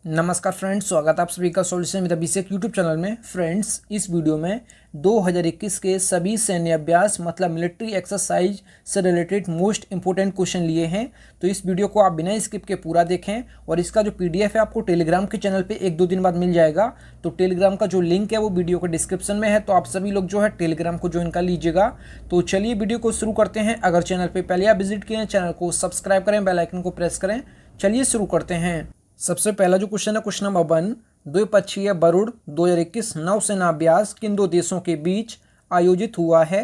नमस्कार फ्रेंड्स, स्वागत है आप सभी का solution with Abhishek YouTube channel में। फ्रेंड्स, इस वीडियो में 2021 के सभी सैन्य अभ्यास मतलब मिलिट्री एक्सरसाइज से रिलेटेड मोस्ट इंपोर्टेंट क्वेश्चन लिए हैं। तो इस वीडियो को आप बिना स्किप के पूरा देखें और इसका जो पीडीएफ है आपको टेलीग्राम के चैनल पे 1-2 दिन बाद मिल जाएगा। तो टेलीग्राम का जो लिंक है वो वीडियो के डिस्क्रिप्शन में है, तो आप सभी लोग जो है टेलीग्राम को ज्वाइन कर लीजिएगा। तो चलिए वीडियो को शुरू करते हैं। अगर चैनल पर पहले आप विजिट किए हैं, चैनल को सब्सक्राइब करें, बेल आइकन को प्रेस करें। चलिए शुरू करते हैं। सबसे पहला जो क्वेश्चन है, क्वेश्चन नंबर 1, द्विपक्षीय वरुण 2021 नौसेना अभ्यास किन दो देशों के बीच आयोजित हुआ है?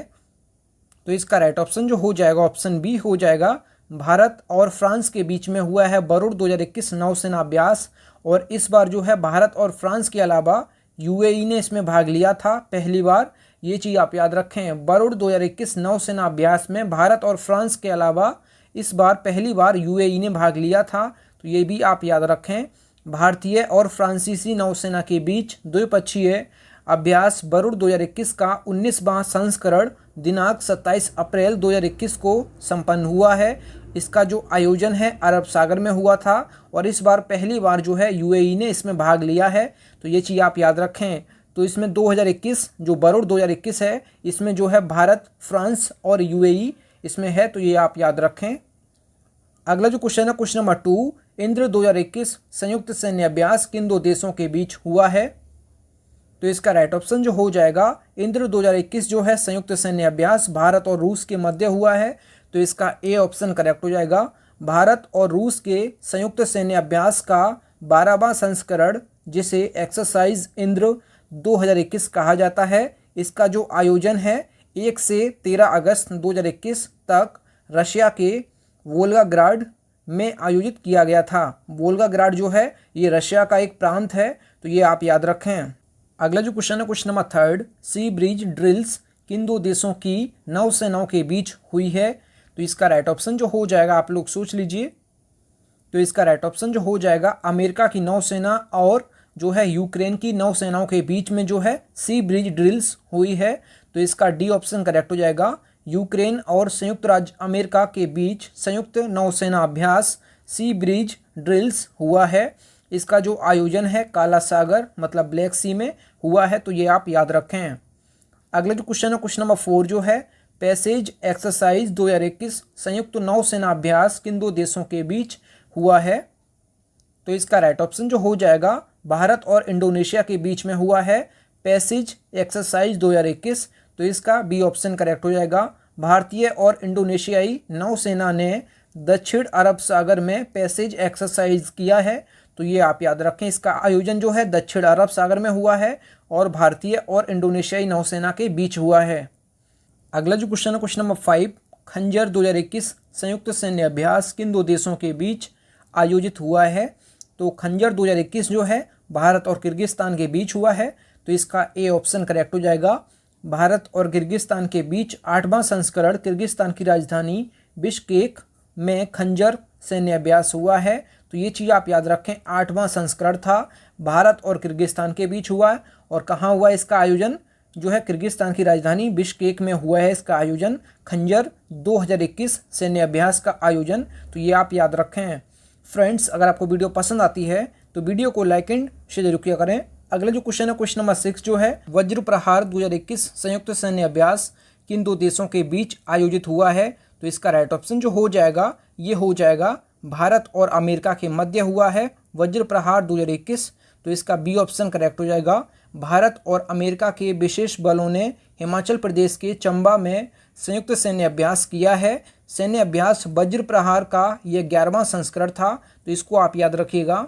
तो इसका राइट ऑप्शन जो हो जाएगा ऑप्शन बी हो जाएगा। भारत और फ्रांस के बीच में हुआ है वरुण 2021 नौसेना अभ्यास। और इस बार जो है भारत और फ्रांस के अलावा यूएई ने इसमें भाग लिया था पहली बार। ये चीज़ आप याद रखें, वरुण 2021 नौसेना अभ्यास में भारत और फ्रांस के अलावा इस बार पहली बार यूएई ने भाग लिया था। तो ये भी आप याद रखें। भारतीय और फ्रांसीसी नौसेना के बीच द्विपक्षीय अभ्यास वरुण 2021 का 19वां संस्करण दिनांक 27 अप्रैल 2021 को संपन्न हुआ है। इसका जो आयोजन है अरब सागर में हुआ था और इस बार पहली बार जो है यूएई ने इसमें भाग लिया है। तो ये चीज़ आप याद रखें। तो इसमें 2021 जो वरुण 2021 है, इसमें जो है भारत, फ्रांस और यूएई इसमें है, तो ये आप याद रखें। अगला जो क्वेश्चन है, क्वेश्चन नंबर 2, इंद्र 2021 संयुक्त सैन्य अभ्यास किन दो देशों के बीच हुआ है? तो इसका राइट ऑप्शन जो हो जाएगा, इंद्र 2021 जो है संयुक्त सैन्य अभ्यास भारत और रूस के मध्य हुआ है। तो इसका ए ऑप्शन करेक्ट हो जाएगा। भारत और रूस के संयुक्त सैन्य अभ्यास का 12वां संस्करण, जिसे एक्सरसाइज इंद्र 2021 कहा जाता है, इसका जो आयोजन है 1 से 13 अगस्त 2021 तक रशिया के वोल्गाग्राड में आयोजित किया गया था। वोल्गाग्राड जो है ये रशिया का एक प्रांत है, तो ये आप याद रखें। अगला जो क्वेश्चन है, क्वेश्चन नंबर 3, सी ब्रिज ड्रिल्स किन दो देशों की नौसेनाओं के बीच हुई है? तो इसका राइट ऑप्शन जो हो जाएगा, आप लोग सोच लीजिए। तो इसका राइट ऑप्शन जो हो जाएगा, अमेरिका की नौसेना और जो है यूक्रेन की नौसेनाओं के बीच में जो है सी ब्रिज ड्रिल्स हुई है। तो इसका डी ऑप्शन करेक्ट हो जाएगा। यूक्रेन और संयुक्त राज्य अमेरिका के बीच संयुक्त नौसेना अभ्यास सी ब्रिज ड्रिल्स हुआ है। इसका जो आयोजन है काला सागर मतलब ब्लैक सी में हुआ है, तो ये आप याद रखें। अगला जो क्वेश्चन है, क्वेश्चन नंबर 4 जो है, पैसेज एक्सरसाइज 2021 संयुक्त नौसेना अभ्यास किन दो देशों के बीच हुआ है? तो इसका राइट ऑप्शन जो हो जाएगा, भारत और इंडोनेशिया के बीच में हुआ है पैसेज एक्सरसाइज 2021। तो इसका बी ऑप्शन करेक्ट हो जाएगा। भारतीय और इंडोनेशियाई नौसेना ने दक्षिण अरब सागर में पैसेज एक्सरसाइज किया है। तो ये आप याद रखें। इसका आयोजन जो है दक्षिण अरब सागर में हुआ है और भारतीय और इंडोनेशियाई नौसेना के बीच हुआ है। अगला जो क्वेश्चन है, क्वेश्चन नंबर 5, खंजर 2021 संयुक्त सैन्य अभ्यास किन दो देशों के बीच आयोजित हुआ है? तो खंजर 2021 जो है भारत और किर्गिस्तान के बीच हुआ है। तो इसका ए ऑप्शन करेक्ट हो जाएगा। भारत और किर्गिस्तान के बीच 8वां संस्करण किर्गिस्तान की राजधानी बिश्केक में खंजर सैन्य अभ्यास हुआ है। तो ये चीज़ आप याद रखें, 8वां संस्करण था, भारत और किर्गिस्तान के बीच हुआ है। और कहाँ हुआ इसका आयोजन? जो है किर्गिस्तान की राजधानी बिश्केक में हुआ है इसका आयोजन, खंजर 2021 सैन्य अभ्यास का आयोजन। तो ये आप याद रखें। फ्रेंड्स, अगर आपको वीडियो पसंद आती है तो वीडियो को लाइक एंड शेयर जरूर किया करें। अगला जो क्वेश्चन है, क्वेश्चन नंबर 6 जो है, वज्र प्रहार 2021 संयुक्त सैन्य अभ्यास किन दो देशों के बीच आयोजित हुआ है? तो इसका राइट ऑप्शन जो हो जाएगा, ये हो जाएगा भारत और अमेरिका के मध्य हुआ है वज्र प्रहार 2021। तो इसका बी ऑप्शन करेक्ट हो जाएगा। भारत और अमेरिका के विशेष बलों ने हिमाचल प्रदेश के चंबा में संयुक्त सैन्य अभ्यास किया है। सैन्य अभ्यास वज्र प्रहार का यह 11वां संस्करण था, तो इसको आप याद रखिएगा।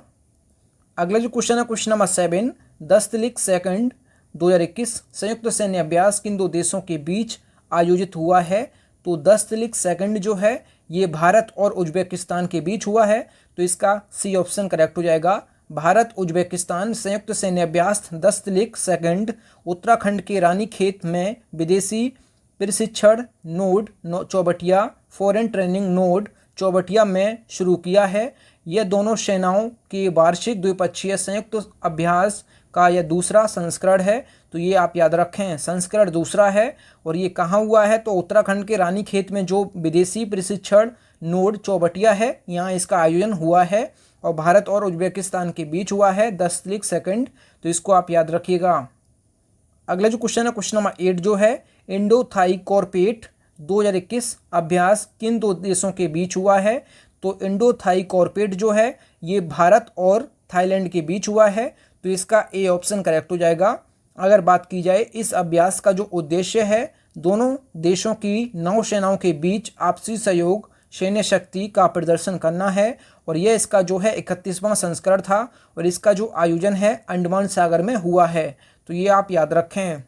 अगला जो क्वेश्चन है, क्वेश्चन नंबर 7, दस्तलिक सेकंड 2021 संयुक्त सैन्य अभ्यास किन दो देशों के बीच आयोजित हुआ है? तो दस्तलिक सेकंड जो है ये भारत और उज्बेकिस्तान के बीच हुआ है। तो इसका सी ऑप्शन करेक्ट हो जाएगा। भारत उज्बेकिस्तान संयुक्त सैन्य अभ्यास दस्तलिक सेकंड उत्तराखंड के रानीखेत में विदेशी प्रशिक्षण node Chaubatia foreign training node Chaubatia में शुरू किया है। यह दोनों सेनाओं के वार्षिक द्विपक्षीय संयुक्त अभ्यास का यह दूसरा संस्करण है। तो ये आप याद रखें, संस्करण दूसरा है। और ये कहाँ हुआ है? तो उत्तराखंड के रानीखेत में जो विदेशी प्रशिक्षण नोड चौबटिया है, यहाँ इसका आयोजन हुआ है। और भारत और उज्बेकिस्तान के बीच हुआ है 10 तो इसको आप याद रखिएगा। अगला जो क्वेश्चन है क्वेश्चन नंबर 8 जो है, इंडो थाई कॉर्पेट 2021 अभ्यास किन दो देशों के बीच हुआ है? तो इंडो थाई कॉर्पेट जो है ये भारत और थाईलैंड के बीच हुआ है, तो इसका ए ऑप्शन करेक्ट हो जाएगा। अगर बात की जाए इस अभ्यास का जो उद्देश्य है, दोनों देशों की नौसेनाओं के बीच आपसी सहयोग सैन्य शक्ति का प्रदर्शन करना है, और यह इसका जो है 31वां संस्करण था, और इसका जो आयोजन है अंडमान सागर में हुआ है, तो ये आप याद रखें।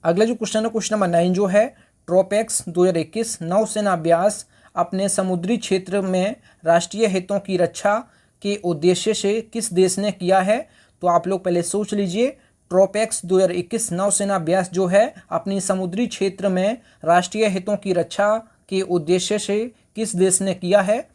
अगला जो क्वेश्चन है क्वेश्चन नंबर 9 जो है, ट्रोपेक्स 2021 नौसेना अभ्यास अपने समुद्री क्षेत्र में राष्ट्रीय हितों की रक्षा के उद्देश्य से किस देश ने किया है? तो आप लोग पहले सोच लीजिए, ट्रोपेक्स 2021 नौसेना अभ्यास जो है अपनी समुद्री क्षेत्र में राष्ट्रीय हितों की रक्षा के उद्देश्य से किस देश ने किया है?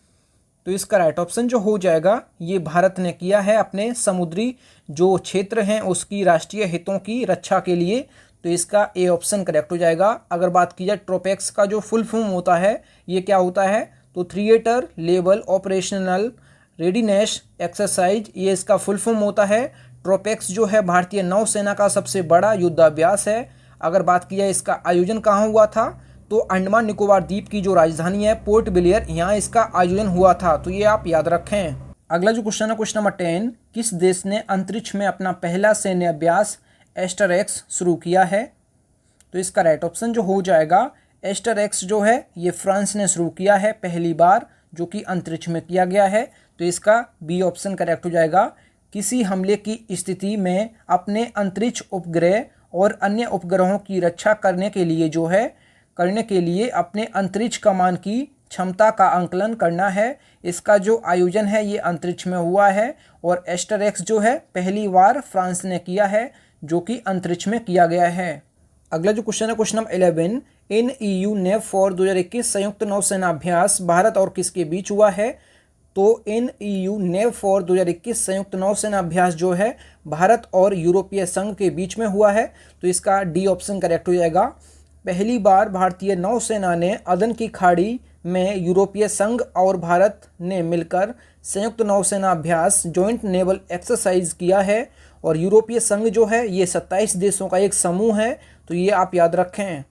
तो इसका राइट ऑप्शन जो हो जाएगा ये भारत ने किया है, अपने समुद्री जो क्षेत्र हैं उसकी राष्ट्रीय हितों की रक्षा के लिए, तो इसका ए ऑप्शन करेक्ट हो जाएगा। अगर बात की जाए ट्रोपेक्स का जो फुल फॉर्म होता है ये क्या होता है? तो theatre level operational readiness exercise, ये इसका फुल फॉर्म होता है। ट्रोपेक्स जो है भारतीय नौसेना का सबसे बड़ा युद्धाभ्यास है। अगर बात की जाए इसका आयोजन कहाँ हुआ था, तो अंडमान निकोबार द्वीप की जो राजधानी है पोर्ट ब्लेयर, यहाँ इसका आयोजन हुआ था, तो ये आप याद रखें। अगला जो क्वेश्चन है क्वेश्चन नंबर 10, किस देश ने अंतरिक्ष में अपना पहला सैन्य अभ्यास एस्टर-एक्स शुरू किया है? तो इसका राइट ऑप्शन जो हो जाएगा एस्टर-एक्स जो है ये फ्रांस ने शुरू किया है पहली बार, जो कि अंतरिक्ष में किया गया है, तो इसका बी ऑप्शन करेक्ट हो जाएगा। किसी हमले की स्थिति में अपने अंतरिक्ष उपग्रह और अन्य उपग्रहों की रक्षा करने के लिए अपने अंतरिक्ष कमान की क्षमता का आंकलन करना है। इसका जो आयोजन है ये अंतरिक्ष में हुआ है, और एस्टर-एक्स जो है पहली बार फ्रांस ने किया है, जो कि अंतरिक्ष में किया गया है। अगला जो क्वेश्चन है क्वेश्चन नंबर 11, NEU NAVFOR 2021 संयुक्त नौसेना अभ्यास भारत और किसके बीच हुआ है? तो NEU NAVFOR 2021 संयुक्त नौसेना अभ्यास जो है भारत और यूरोपीय संघ के बीच में हुआ है, तो इसका डी ऑप्शन करेक्ट हो जाएगा। पहली बार भारतीय नौसेना ने अदन की खाड़ी में यूरोपीय संघ और भारत ने मिलकर संयुक्त नौसेना अभ्यास जॉइंट नेवल एक्सरसाइज किया है, और यूरोपीय संघ जो है ये 27 देशों का एक समूह है, तो ये आप याद रखें।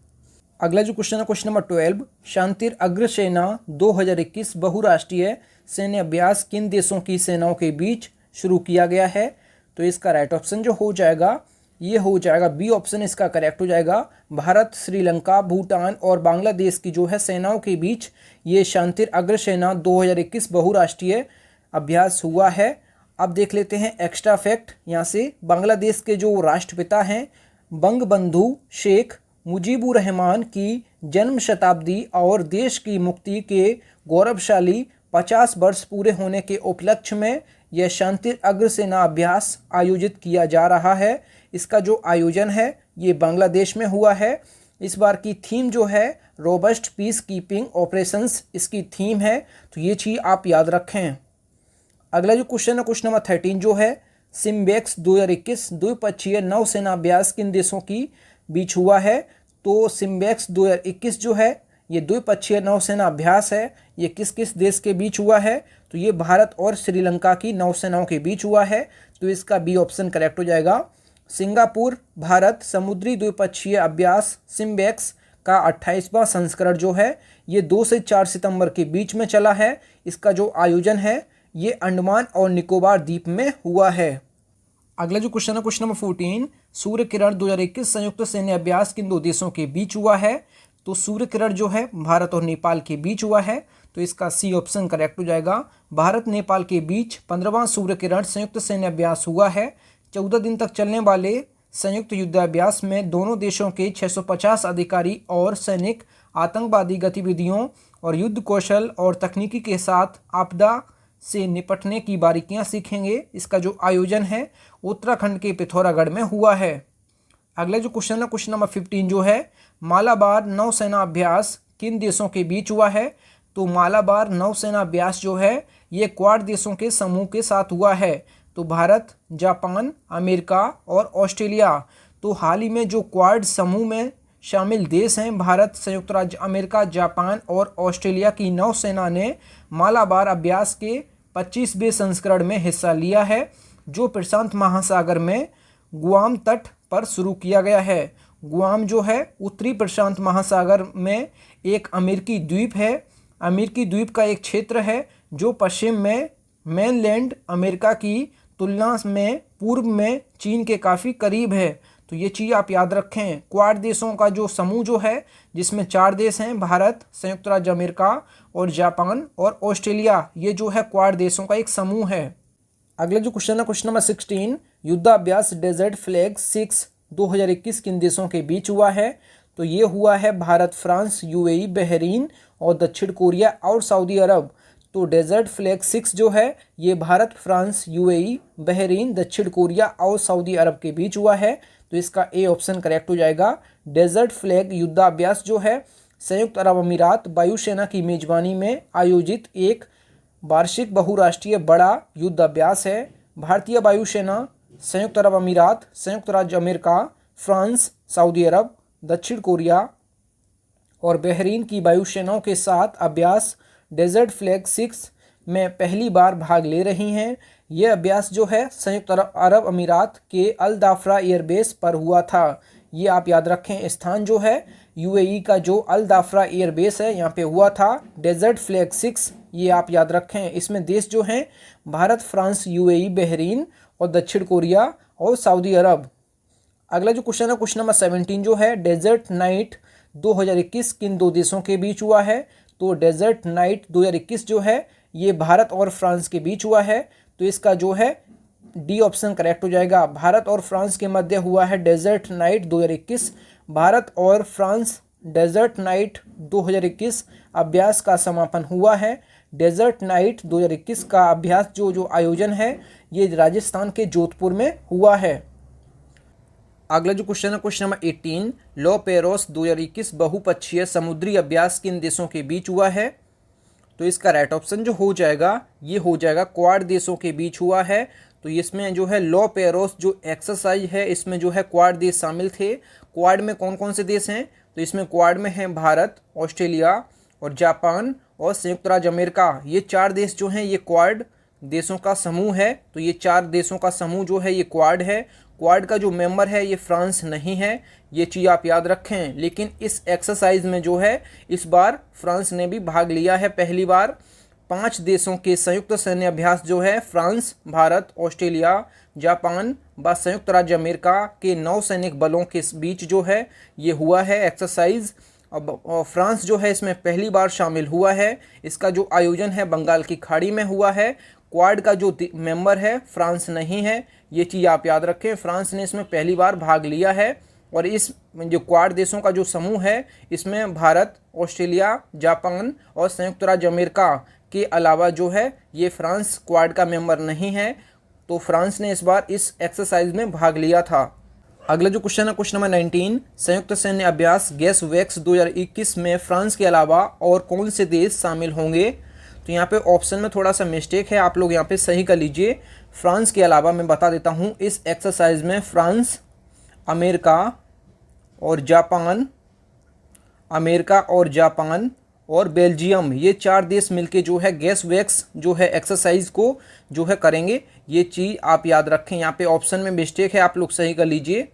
अगला जो क्वेश्चन है क्वेश्चन नंबर 12, शांतिर अग्रसेना 2021 बहुराष्ट्रीय सैन्य अभ्यास किन देशों की सेनाओं के बीच शुरू किया गया है? तो इसका राइट ऑप्शन जो हो जाएगा ये हो जाएगा बी ऑप्शन, इसका करेक्ट हो जाएगा। भारत, श्रीलंका, भूटान और बांग्लादेश की जो है सेनाओं के बीच ये शांतिर अग्रसेना 2021 बहुराष्ट्रीय अभ्यास हुआ है। अब देख लेते हैं एक्स्ट्रा फैक्ट यहाँ से। बांग्लादेश के जो राष्ट्रपिता हैं बंगबंधु शेख मुजीबुर रहमान की जन्म शताब्दी और देश की मुक्ति के गौरवशाली 50 वर्ष पूरे होने के उपलक्ष्य में यह शांतिर अग्रसेना अभ्यास आयोजित किया जा रहा है। इसका जो आयोजन है ये बांग्लादेश में हुआ है। इस बार की थीम जो है रोबस्ट पीस कीपिंग ऑपरेशंस इसकी थीम है, तो ये चीज़ आप याद रखें। अगला जो क्वेश्चन है क्वेश्चन नंबर 13 जो है, सिम्बेक्स 2021 द्विपक्षीय नौसेना अभ्यास किन देशों की बीच हुआ है? तो सिम्बेक्स 2021 जो है ये द्विपक्षीय नौसेना अभ्यास है, ये किस किस देश के बीच हुआ है? तो ये भारत और श्रीलंका की नौसेनाओं के बीच हुआ है, तो इसका बी ऑप्शन करेक्ट हो जाएगा। सिंगापुर भारत समुद्री द्विपक्षीय अभ्यास सिम्बेक्स का 28वां संस्करण जो है ये 2 से 4 सितंबर के बीच में चला है। इसका जो आयोजन है ये अंडमान और निकोबार द्वीप में हुआ है। अगला जो क्वेश्चन है क्वेश्चन नंबर 14, सूर्य किरण 2021 संयुक्त सैन्य अभ्यास किन दो देशों के बीच हुआ है? तो सूर्य किरण जो है भारत और नेपाल के बीच हुआ है, तो इसका सी ऑप्शन करेक्ट हो जाएगा। भारत नेपाल के बीच 15वां सूर्य किरण संयुक्त सैन्य अभ्यास हुआ है। 14 दिन तक चलने वाले संयुक्त युद्धाभ्यास में दोनों देशों के 650 अधिकारी और सैनिक आतंकवादी गतिविधियों और युद्ध कौशल और तकनीकी के साथ आपदा से निपटने की बारीकियां सीखेंगे। इसका जो आयोजन है उत्तराखंड के पिथौरागढ़ में हुआ है। अगला जो क्वेश्चन है क्वेश्चन नंबर 15 जो है, मालाबार नौसेना अभ्यास किन देशों के बीच हुआ है? तो मालाबार नौसेना अभ्यास जो है ये क्वाड देशों के समूह के साथ हुआ है, तो भारत, जापान, अमेरिका और ऑस्ट्रेलिया। तो हाल ही में जो क्वाड समूह में शामिल देश हैं भारत, संयुक्त राज्य अमेरिका, जापान और ऑस्ट्रेलिया की नौसेना ने मालाबार अभ्यास के 25वें संस्करण में हिस्सा लिया है, जो प्रशांत महासागर में गुआम तट पर शुरू किया गया है। गुआम जो है उत्तरी प्रशांत महासागर में एक अमेरिकी द्वीप है। अमेरिकी द्वीप का एक क्षेत्र है जो पश्चिम में मेनलैंड अमेरिका की तुलना में पूर्व में चीन के काफ़ी करीब है। तो ये चीज़ आप याद रखें। क्वाड देशों का जो समूह जो है, जिसमें 4 देश हैं, भारत, संयुक्त राज्य अमेरिका और जापान और ऑस्ट्रेलिया, ये जो है क्वाड देशों का एक समूह है। अगला जो क्वेश्चन है, क्वेश्चन नंबर 16, युद्धाभ्यास डेजर्ट फ्लैग 6 2021 किन देशों के बीच हुआ है? तो ये हुआ है भारत, फ्रांस, यूएई, बहरीन और दक्षिण कोरिया और सऊदी अरब। तो डेजर्ट फ्लैग 6 जो है ये भारत, फ्रांस, यूएई, बहरीन, दक्षिण कोरिया और सऊदी अरब के बीच हुआ है। तो इसका ए ऑप्शन करेक्ट हो जाएगा। डेजर्ट फ्लैग युद्धाभ्यास जो है संयुक्त अरब अमीरात वायुसेना की मेजबानी में आयोजित एक वार्षिक बहुराष्ट्रीय बड़ा युद्धाभ्यास है। भारतीय वायुसेना, संयुक्त अरब अमीरात, संयुक्त राज्य अमेरिका, फ्रांस, सऊदी अरब, दक्षिण कोरिया और बहरीन की वायुसेनाओं के साथ अभ्यास डेजर्ट फ्लैग 6 में पहली बार भाग ले रही हैं। यह अभ्यास जो है संयुक्त अरब अमीरात के अल दाफ्रा एयरबेस पर हुआ था। ये आप याद रखें, स्थान जो है यूएई का जो अल दाफ्रा एयरबेस है यहाँ पे हुआ था। डेजर्ट फ्लैग 6 ये आप याद रखें। इसमें देश जो हैं भारत, फ्रांस, यूएई, बहरीन और दक्षिण कोरिया और सऊदी अरब। अगला जो क्वेश्चन है, क्वेश्चन नंबर 17 जो है डेजर्ट नाइट 2021 किन 2 देशों के बीच हुआ है? तो डेजर्ट नाइट 2021 जो है ये भारत और फ्रांस के बीच हुआ है। तो इसका जो है डी ऑप्शन करेक्ट हो जाएगा। भारत और फ्रांस के मध्य हुआ है डेजर्ट नाइट 2021। भारत और फ्रांस डेजर्ट नाइट 2021 अभ्यास का समापन हुआ है। डेजर्ट नाइट 2021 का अभ्यास जो आयोजन है ये राजस्थान के जोधपुर में हुआ है। अगला जो क्वेश्चन है, क्वेश्चन नंबर 18, लो पेरोस 2021 बहुपक्षीय समुद्री अभ्यास किन देशों के बीच हुआ है? तो इसका राइट ऑप्शन जो हो जाएगा ये हो जाएगा क्वाड देशों के बीच हुआ है। तो इसमें जो है लो पेरोस जो एक्सरसाइज है इसमें जो है क्वाड देश शामिल थे। क्वाड में कौन कौन से देश हैं? तो इसमें क्वाड में हैं भारत, ऑस्ट्रेलिया और जापान और संयुक्त राज्य अमेरिका। ये 4 देश जो हैं ये क्वाड देशों का समूह है। तो ये 4 देशों का समूह जो है ये क्वाड है। क्वाड का जो मेंबर है ये फ्रांस नहीं है, ये चीज़ आप याद रखें। लेकिन इस एक्सरसाइज में जो है इस बार फ्रांस ने भी भाग लिया है। पहली बार 5 देशों के संयुक्त सैन्य अभ्यास जो है फ्रांस, भारत, ऑस्ट्रेलिया, जापान व संयुक्त राज्य अमेरिका के नौसैनिक बलों के बीच जो है ये हुआ है एक्सरसाइज। अब फ्रांस जो है इसमें पहली बार शामिल हुआ है। इसका जो आयोजन है बंगाल की खाड़ी में हुआ है। क्वाड का जो मेंबर है फ्रांस नहीं है, ये चीज़ आप याद रखें। फ्रांस ने इसमें पहली बार भाग लिया है। और इस जो क्वाड देशों का जो समूह है इसमें भारत, ऑस्ट्रेलिया, जापान और संयुक्त राज्य अमेरिका के अलावा जो है ये फ्रांस क्वाड का मेंबर नहीं है। तो फ्रांस ने इस बार इस एक्सरसाइज में भाग लिया था। अगला जो क्वेश्चन है, क्वेश्चन नंबर 19, संयुक्त सैन्य अभ्यास गैस वैक्स 2021 में फ्रांस के अलावा और कौन से देश शामिल होंगे? तो यहाँ पे ऑप्शन में थोड़ा सा मिस्टेक है, आप लोग यहाँ पे सही कर लीजिए। फ्रांस के अलावा मैं बता देता हूँ इस एक्सरसाइज में फ्रांस, अमेरिका और जापान और बेल्जियम, ये 4 देश मिलके जो है गैस वैक्स जो है एक्सरसाइज को जो है करेंगे। ये चीज़ आप याद रखें। यहाँ पे ऑप्शन में मिस्टेक है, आप लोग सही कर लीजिए।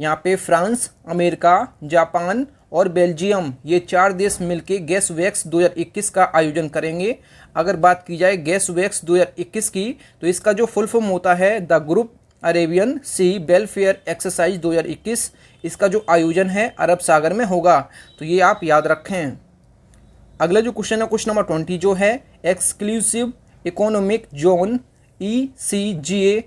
यहाँ पे फ्रांस, अमेरिका, जापान और बेल्जियम, ये 4 देश मिलके गैस वैक्स 2021 का आयोजन करेंगे। अगर बात की जाए गैस वैक्स 2021 की तो इसका जो फुल फॉर्म होता है the group Arabian sea welfare exercise 2021। इसका जो आयोजन है अरब सागर में होगा। तो ये आप याद रखें। अगला जो क्वेश्चन है, क्वेश्चन नंबर 20 जो है exclusive economic zone ECGA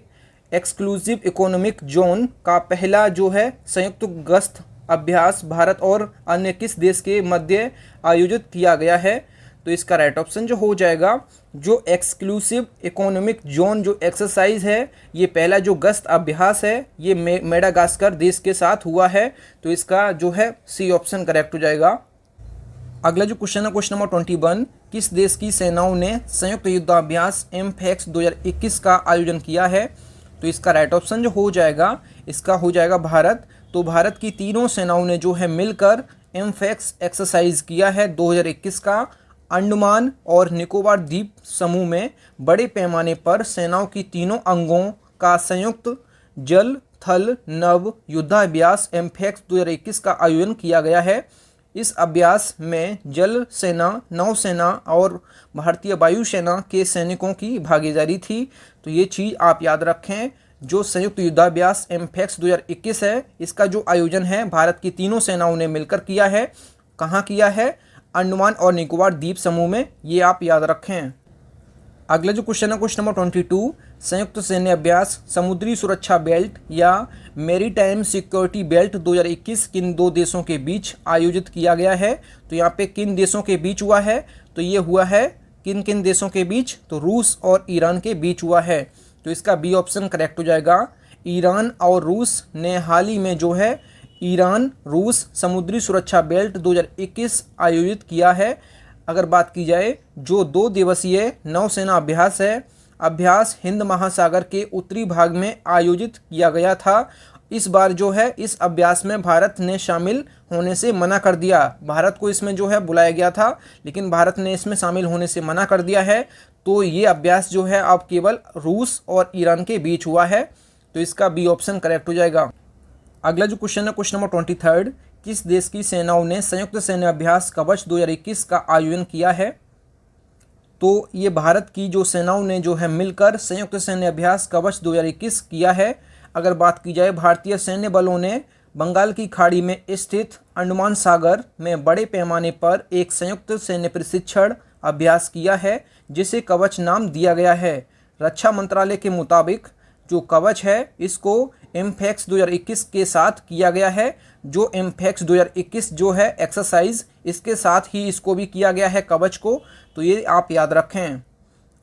exclusive economic zone का पहला जो है संयुक्त गश्त अभ्यास भारत और अन्य किस देश के मध्य आयोजित किया गया है? तो इसका राइट ऑप्शन जो हो जाएगा, जो एक्सक्लूसिव इकोनॉमिक जोन जो एक्सरसाइज है ये पहला जो गश्त अभ्यास है ये मेडागास्कर देश के साथ हुआ है। तो इसका जो है सी ऑप्शन करेक्ट हो जाएगा। अगला जो क्वेश्चन है, क्वेश्चन नंबर 21, किस देश की सेनाओं ने संयुक्त युद्धाभ्यास एमफैक्स 2021 का आयोजन किया है? तो इसका राइट ऑप्शन जो हो जाएगा इसका हो जाएगा भारत। तो भारत की तीनों सेनाओं ने जो है मिलकर एमफैक्स एक्सरसाइज किया है 2021 का। अंडमान और निकोबार द्वीप समूह में बड़े पैमाने पर सेनाओं की तीनों अंगों का संयुक्त जल थल नभ युद्धाभ्यास एम्फेक्स 2021 का आयोजन किया गया है। इस अभ्यास में जल सेना, नौसेना और भारतीय वायुसेना के सैनिकों की भागीदारी थी। तो ये चीज़ आप याद रखें। जो संयुक्त युद्धाभ्यास एम्फेक्स 2021 है, इसका जो आयोजन है भारत की तीनों सेनाओं ने मिलकर किया है। कहाँ किया है? अंडमान और निकोबार द्वीप समूह में। ये आप याद रखें। अगला जो क्वेश्चन है क्वेश्चन नंबर 22, संयुक्त सैन्य अभ्यास समुद्री सुरक्षा बेल्ट या मैरीटाइम सिक्योरिटी बेल्ट 2021 किन दो देशों के बीच आयोजित किया गया है? तो यहाँ पे किन देशों के बीच हुआ है? तो ये हुआ है किन किन देशों के बीच? तो रूस और ईरान के बीच हुआ है। तो इसका बी ऑप्शन करेक्ट हो जाएगा। ईरान और रूस ने हाल ही में जो है ईरान रूस समुद्री सुरक्षा बेल्ट 2021 आयोजित किया है। अगर बात की जाए जो 2 दिवसीय नौसेना अभ्यास है, अभ्यास हिंद महासागर के उत्तरी भाग में आयोजित किया गया था। इस बार जो है इस अभ्यास में भारत ने शामिल होने से मना कर दिया। भारत को इसमें जो है बुलाया गया था, लेकिन भारत ने इसमें शामिल होने से मना कर दिया है। तो ये अभ्यास जो है अब केवल रूस और ईरान के बीच हुआ है। तो इसका बी ऑप्शन करेक्ट हो जाएगा। अगला जो क्वेश्चन है क्वेश्चन नंबर 23, किस देश की सेनाओं ने संयुक्त सैन्य अभ्यास कवच 2021 का आयोजन किया है? तो ये भारत की जो सेनाओं ने जो है मिलकर संयुक्त सैन्य अभ्यास कवच 2021 किया है। अगर बात की जाए भारतीय सैन्य बलों ने बंगाल की खाड़ी में स्थित अंडमान सागर में बड़े पैमाने पर एक संयुक्त सैन्य प्रशिक्षण अभ्यास किया है, जिसे कवच नाम दिया गया है। रक्षा मंत्रालय के मुताबिक जो कवच है इसको एम्फेक्स 2021 के साथ किया गया है। जो एम्फेक्स 2021 जो है एक्सरसाइज, इसके साथ ही इसको भी किया गया है कवच को। तो ये आप याद रखें।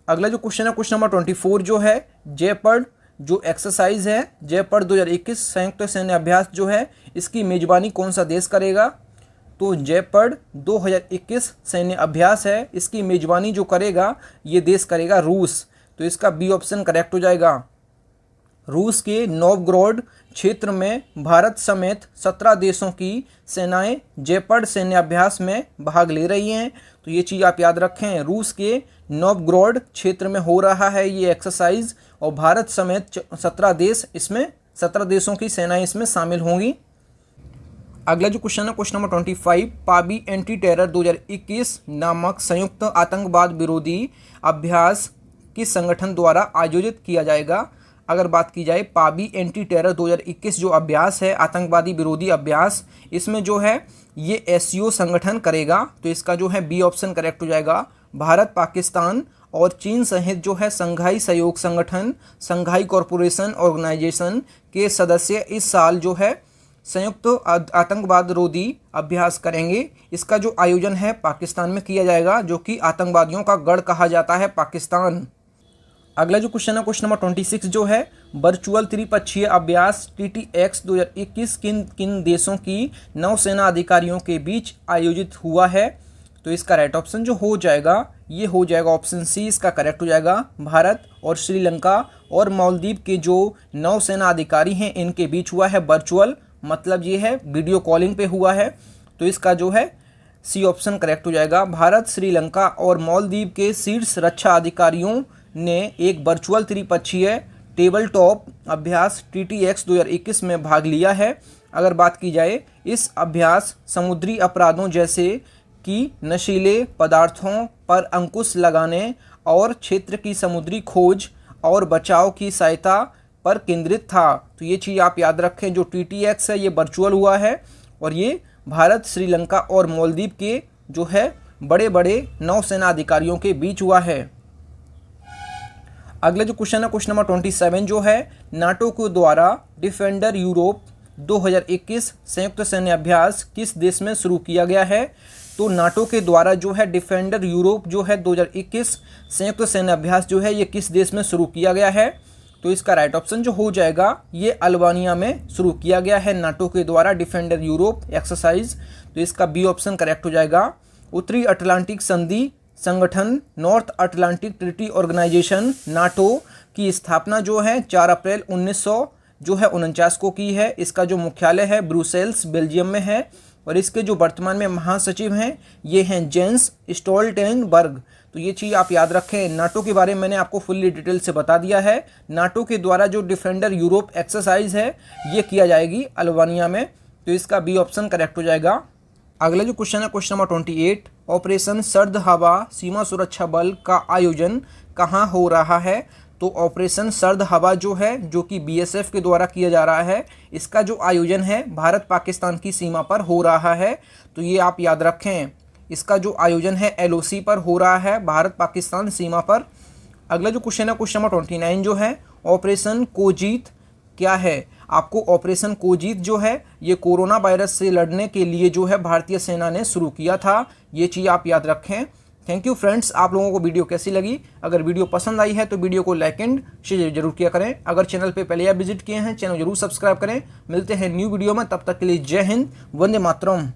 अगला जो क्वेश्चन है क्वेश्चन नंबर 24 जो है जेपर्ड जो एक्सरसाइज है जेपर्ड 2021 संयुक्त सैन्य अभ्यास जो है इसकी मेजबानी कौन सा देश करेगा? तो जेपर्ड 2021 सैन्य अभ्यास है, इसकी मेजबानी जो करेगा ये देश करेगा रूस। तो इसका बी ऑप्शन करेक्ट हो जाएगा। रूस के नोवगोरोड क्षेत्र में भारत समेत 17 देशों की सेनाएं जेपर्ड सैन्य अभ्यास में भाग ले रही हैं। तो ये चीज़ आप याद रखें। रूस के नोवगोरोड क्षेत्र में हो रहा है ये एक्सरसाइज और भारत समेत 17 देशों की सेनाएं इसमें शामिल होंगी। अगला जो क्वेश्चन है क्वेश्चन नंबर 25, पाबी एंटी टेरर 2021 नामक संयुक्त आतंकवाद विरोधी अभ्यास किस संगठन द्वारा आयोजित किया जाएगा? अगर बात की जाए पाबी एंटी टेरर 2021 जो अभ्यास है आतंकवादी विरोधी अभ्यास, इसमें जो है ये एससीओ संगठन करेगा। तो इसका जो है बी ऑप्शन करेक्ट हो जाएगा। भारत, पाकिस्तान और चीन सहित जो है संघाई सहयोग संगठन, संघाई कॉरपोरेशन ऑर्गेनाइजेशन के सदस्य इस साल जो है संयुक्त आतंकवाद विरोधी अभ्यास करेंगे। इसका जो आयोजन है पाकिस्तान में किया जाएगा, जो कि आतंकवादियों का गढ़ कहा जाता है पाकिस्तान। अगला जो क्वेश्चन है क्वेश्चन नंबर 26 जो है वर्चुअल त्रिपक्षीय अभ्यास TTX 2021 किन किन देशों की नौसेना अधिकारियों के बीच आयोजित हुआ है? तो इसका राइट ऑप्शन जो हो जाएगा ये हो जाएगा ऑप्शन सी, इसका करेक्ट हो जाएगा। भारत और श्रीलंका और मालदीव के जो नौसेना अधिकारी हैं इनके बीच हुआ है वर्चुअल, मतलब ये है वीडियो कॉलिंग पे हुआ है। तो इसका जो है सी ऑप्शन करेक्ट हो जाएगा। भारत, श्रीलंका और मालदीव के शीर्ष रक्षा अधिकारियों ने एक वर्चुअल त्रिपक्षीय टेबल टॉप अभ्यास TTX 2021 में भाग लिया है। अगर बात की जाए इस अभ्यास समुद्री अपराधों जैसे कि नशीले पदार्थों पर अंकुश लगाने और क्षेत्र की समुद्री खोज और बचाव की सहायता पर केंद्रित था। तो ये चीज़ आप याद रखें। जो TTX है ये वर्चुअल हुआ है और ये भारत, श्रीलंका और मालदीव के जो है बड़े बड़े नौसेना अधिकारियों के बीच हुआ है। अगला जो क्वेश्चन है क्वेश्चन नंबर 27 जो है नाटो के द्वारा डिफेंडर यूरोप 2021 संयुक्त सैन्य अभ्यास किस देश में शुरू किया गया है? तो नाटो के द्वारा जो है डिफेंडर यूरोप जो है 2021 संयुक्त सैन्य अभ्यास जो है ये किस देश में शुरू किया गया है? तो इसका राइट ऑप्शन जो हो जाएगा ये अल्बानिया में शुरू किया गया है नाटो के द्वारा डिफेंडर यूरोप एक्सरसाइज। तो इसका बी ऑप्शन करेक्ट हो जाएगा। उत्तरी अटलांटिक संधि संगठन North Atlantic Treaty Organization NATO की स्थापना जो है 4 अप्रैल 1949 को की है। इसका जो मुख्यालय है ब्रुसेल्स बेल्जियम में है। और इसके जो वर्तमान में महासचिव हैं ये हैं जेंस स्टोल्टेनबर्ग। तो ये चीज़ आप याद रखें। नाटो के बारे में मैंने आपको फुल्ली डिटेल से बता दिया है। नाटो के द्वारा जो डिफेंडर यूरोप एक्सरसाइज है ये किया जाएगी अल्बानिया में, तो इसका बी ऑप्शन करेक्ट हो जाएगा। अगला जो क्वेश्चन है क्वेश्चन नंबर 28, ऑपरेशन सर्द हवा सीमा सुरक्षा बल का आयोजन कहाँ हो रहा है। तो ऑपरेशन सर्द हवा जो है, जो कि बीएसएफ के द्वारा किया जा रहा है, इसका जो आयोजन है भारत पाकिस्तान की सीमा पर हो रहा है। तो ये आप याद रखें, इसका जो आयोजन है एलओसी पर हो रहा है, भारत पाकिस्तान सीमा पर। अगला जो क्वेश्चन है क्वेश्चन नंबर 29 जो है, ऑपरेशन कोजीत क्या है। आपको ऑपरेशन कोजीत जो है ये कोरोना वायरस से लड़ने के लिए जो है भारतीय सेना ने शुरू किया था। ये चीज़ आप याद रखें। Thank you friends. आप लोगों को वीडियो कैसी लगी? अगर वीडियो पसंद आई है तो वीडियो को लाइक एंड शेयर जरूर किया करें। अगर चैनल पे पहले आप विजिट किए हैं, चैनल जरूर सब्सक्राइब करें। मिलते हैं न्यू वीडियो में, तब तक के लिए जय हिंद, वंदे मातरम।